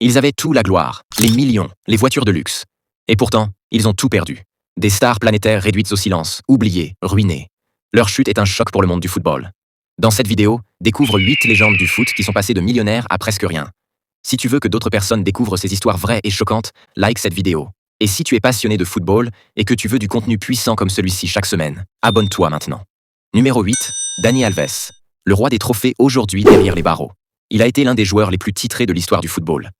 Ils avaient tout, la gloire, les millions, les voitures de luxe. Et pourtant, ils ont tout perdu. Des stars planétaires réduites au silence, oubliées, ruinées. Leur chute est un choc pour le monde du football. Dans cette vidéo, découvre 8 légendes du foot qui sont passées de millionnaires à presque rien. Si tu veux que d'autres personnes découvrent ces histoires vraies et choquantes, like cette vidéo. Et si tu es passionné de football et que tu veux du contenu puissant comme celui-ci chaque semaine, abonne-toi maintenant. Numéro 8, Dani Alves. Le roi des trophées aujourd'hui derrière les barreaux. Il a été l'un des joueurs les plus titrés de l'histoire du football.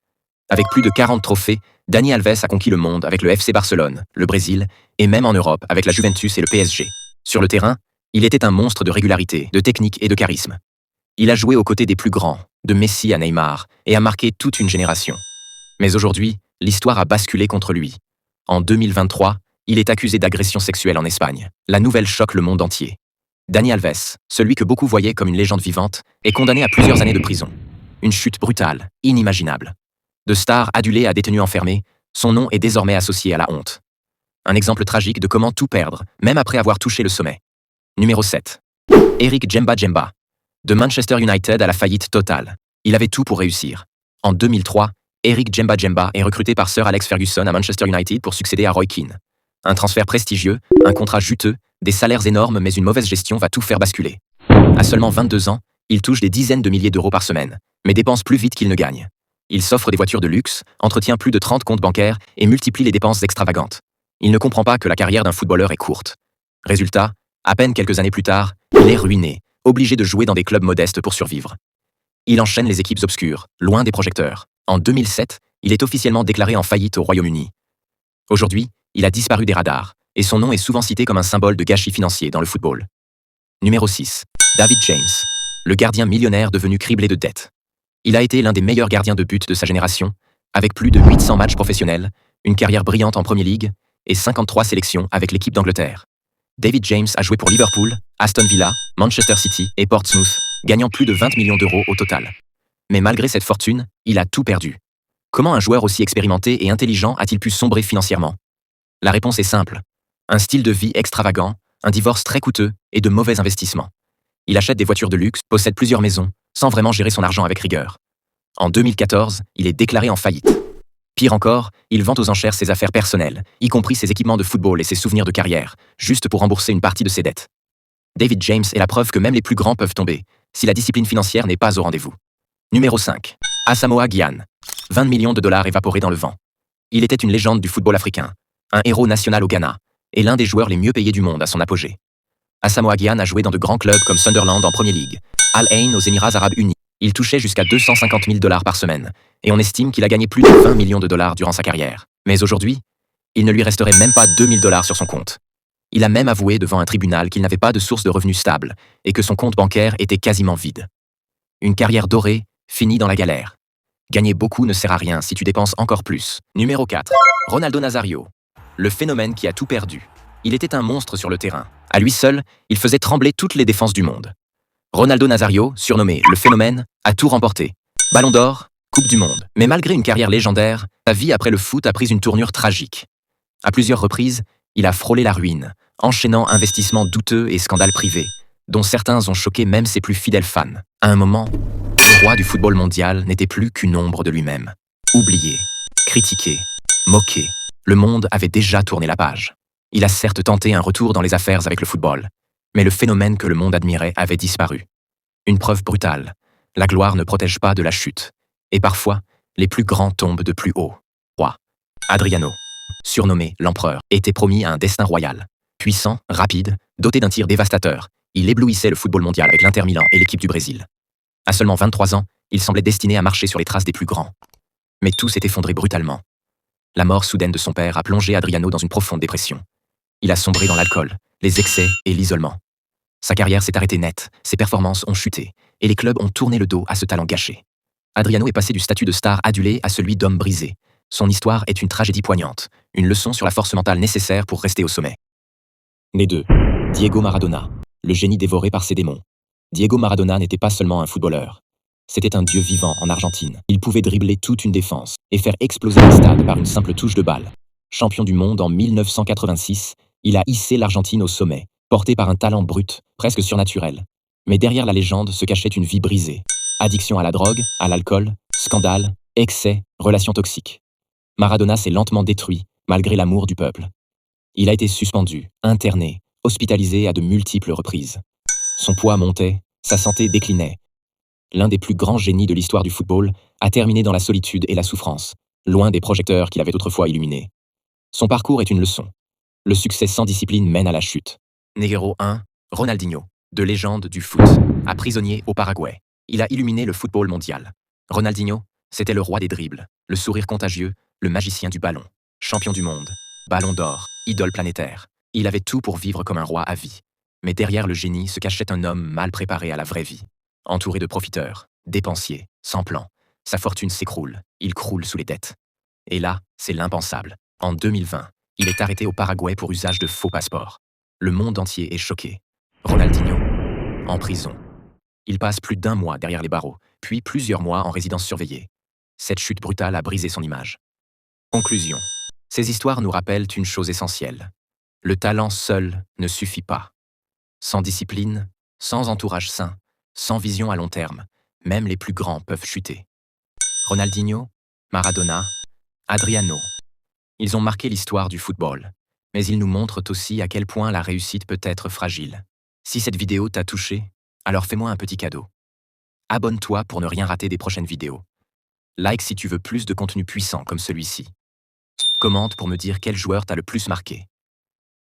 Avec plus de 40 trophées, Dani Alves a conquis le monde avec le FC Barcelone, le Brésil, et même en Europe avec la Juventus et le PSG. Sur le terrain, il était un monstre de régularité, de technique et de charisme. Il a joué aux côtés des plus grands, de Messi à Neymar, et a marqué toute une génération. Mais aujourd'hui, l'histoire a basculé contre lui. En 2023, il est accusé d'agression sexuelle en Espagne. La nouvelle choque le monde entier. Dani Alves, celui que beaucoup voyaient comme une légende vivante, est condamné à plusieurs années de prison. Une chute brutale, inimaginable. De star adulé à détenu enfermé, son nom est désormais associé à la honte. Un exemple tragique de comment tout perdre, même après avoir touché le sommet. Numéro 7. Eric Djemba Djemba. De Manchester United à la faillite totale. Il avait tout pour réussir. En 2003, Eric Djemba Djemba est recruté par Sir Alex Ferguson à Manchester United pour succéder à Roy Keane. Un transfert prestigieux, un contrat juteux, des salaires énormes mais une mauvaise gestion va tout faire basculer. À seulement 22 ans, il touche des dizaines de milliers d'euros par semaine, mais dépense plus vite qu'il ne gagne. Il s'offre des voitures de luxe, entretient plus de 30 comptes bancaires et multiplie les dépenses extravagantes. Il ne comprend pas que la carrière d'un footballeur est courte. Résultat, à peine quelques années plus tard, il est ruiné, obligé de jouer dans des clubs modestes pour survivre. Il enchaîne les équipes obscures, loin des projecteurs. En 2007, il est officiellement déclaré en faillite au Royaume-Uni. Aujourd'hui, il a disparu des radars, et son nom est souvent cité comme un symbole de gâchis financier dans le football. Numéro 6. David James. Le gardien millionnaire devenu criblé de dettes. Il a été l'un des meilleurs gardiens de but de sa génération, avec plus de 800 matchs professionnels, une carrière brillante en Premier League et 53 sélections avec l'équipe d'Angleterre. David James a joué pour Liverpool, Aston Villa, Manchester City et Portsmouth, gagnant plus de 20 millions d'euros au total. Mais malgré cette fortune, il a tout perdu. Comment un joueur aussi expérimenté et intelligent a-t-il pu sombrer financièrement? La réponse est simple. Un style de vie extravagant, un divorce très coûteux et de mauvais investissements. Il achète des voitures de luxe, possède plusieurs maisons, sans vraiment gérer son argent avec rigueur. En 2014, il est déclaré en faillite. Pire encore, il vend aux enchères ses affaires personnelles, y compris ses équipements de football et ses souvenirs de carrière, juste pour rembourser une partie de ses dettes. David James est la preuve que même les plus grands peuvent tomber, si la discipline financière n'est pas au rendez-vous. Numéro 5. Asamoah Gyan. 20 millions de dollars évaporés dans le vent. Il était une légende du football africain, un héros national au Ghana, et l'un des joueurs les mieux payés du monde à son apogée. Asamoah Gyan a joué dans de grands clubs comme Sunderland en Premier League, Al Ain aux Émirats Arabes Unis. Il touchait jusqu'à 250 000 dollars par semaine, et on estime qu'il a gagné plus de 20 millions de dollars durant sa carrière. Mais aujourd'hui, il ne lui resterait même pas 2 000 dollars sur son compte. Il a même avoué devant un tribunal qu'il n'avait pas de source de revenus stable, et que son compte bancaire était quasiment vide. Une carrière dorée, finie dans la galère. Gagner beaucoup ne sert à rien si tu dépenses encore plus. Numéro 4. Ronaldo Nazario. Le phénomène qui a tout perdu. Il était un monstre sur le terrain. À lui seul, il faisait trembler toutes les défenses du monde. Ronaldo Nazario, surnommé le phénomène, a tout remporté. Ballon d'or, Coupe du Monde. Mais malgré une carrière légendaire, sa vie après le foot a pris une tournure tragique. À plusieurs reprises, il a frôlé la ruine, enchaînant investissements douteux et scandales privés, dont certains ont choqué même ses plus fidèles fans. À un moment, le roi du football mondial n'était plus qu'une ombre de lui-même. Oublié, critiqué, moqué, le monde avait déjà tourné la page. Il a certes tenté un retour dans les affaires avec le football, mais le phénomène que le monde admirait avait disparu. Une preuve brutale, la gloire ne protège pas de la chute, et parfois, les plus grands tombent de plus haut. Roi Adriano, surnommé l'empereur, était promis à un destin royal. Puissant, rapide, doté d'un tir dévastateur, il éblouissait le football mondial avec l'Inter Milan et l'équipe du Brésil. À seulement 23 ans, il semblait destiné à marcher sur les traces des plus grands. Mais tout s'est effondré brutalement. La mort soudaine de son père a plongé Adriano dans une profonde dépression. Il a sombré dans l'alcool, les excès et l'isolement. Sa carrière s'est arrêtée net, ses performances ont chuté, et les clubs ont tourné le dos à ce talent gâché. Adriano est passé du statut de star adulé à celui d'homme brisé. Son histoire est une tragédie poignante, une leçon sur la force mentale nécessaire pour rester au sommet. Les deux. Diego Maradona, le génie dévoré par ses démons. Diego Maradona n'était pas seulement un footballeur. C'était un dieu vivant en Argentine. Il pouvait dribbler toute une défense et faire exploser un stade par une simple touche de balle. Champion du monde en 1986, il a hissé l'Argentine au sommet, porté par un talent brut, presque surnaturel. Mais derrière la légende se cachait une vie brisée. Addiction à la drogue, à l'alcool, scandale, Excès, relations toxiques. Maradona s'est lentement détruit, malgré l'amour du peuple. Il a été suspendu, interné, hospitalisé à de multiples reprises. Son poids montait, sa santé déclinait. L'un des plus grands génies de l'histoire du football a terminé dans la solitude et la souffrance, loin des projecteurs qu'il avait autrefois illuminés. Son parcours est une leçon. Le succès sans discipline mène à la chute. Numéro 1, Ronaldinho, de légende du foot, à prisonnier au Paraguay. Il a illuminé le football mondial. Ronaldinho, c'était le roi des dribbles, le sourire contagieux, le magicien du ballon, champion du monde, ballon d'or, idole planétaire. Il avait tout pour vivre comme un roi à vie. Mais derrière le génie se cachait un homme mal préparé à la vraie vie. Entouré de profiteurs, dépensiers, sans plan, sa fortune s'écroule, il croule sous les dettes. Et là, c'est l'impensable. En 2020, il est arrêté au Paraguay pour usage de faux passeports. Le monde entier est choqué. Ronaldinho, en prison. Il passe plus d'1 mois derrière les barreaux, puis plusieurs mois en résidence surveillée. Cette chute brutale a brisé son image. Conclusion. Ces histoires nous rappellent une chose essentielle. Le talent seul ne suffit pas. Sans discipline, sans entourage sain, sans vision à long terme, même les plus grands peuvent chuter. Ronaldinho, Maradona, Adriano. Ils ont marqué l'histoire du football, mais ils nous montrent aussi à quel point la réussite peut être fragile. Si cette vidéo t'a touché, alors fais-moi un petit cadeau. Abonne-toi pour ne rien rater des prochaines vidéos. Like si tu veux plus de contenu puissant comme celui-ci. Commente pour me dire quel joueur t'a le plus marqué.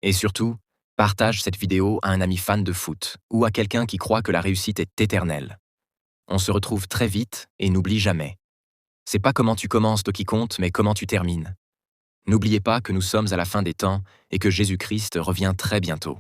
Et surtout, partage cette vidéo à un ami fan de foot ou à quelqu'un qui croit que la réussite est éternelle. On se retrouve très vite et n'oublie jamais. C'est pas comment tu commences qui compte, mais comment tu termines. N'oubliez pas que nous sommes à la fin des temps et que Jésus-Christ revient très bientôt.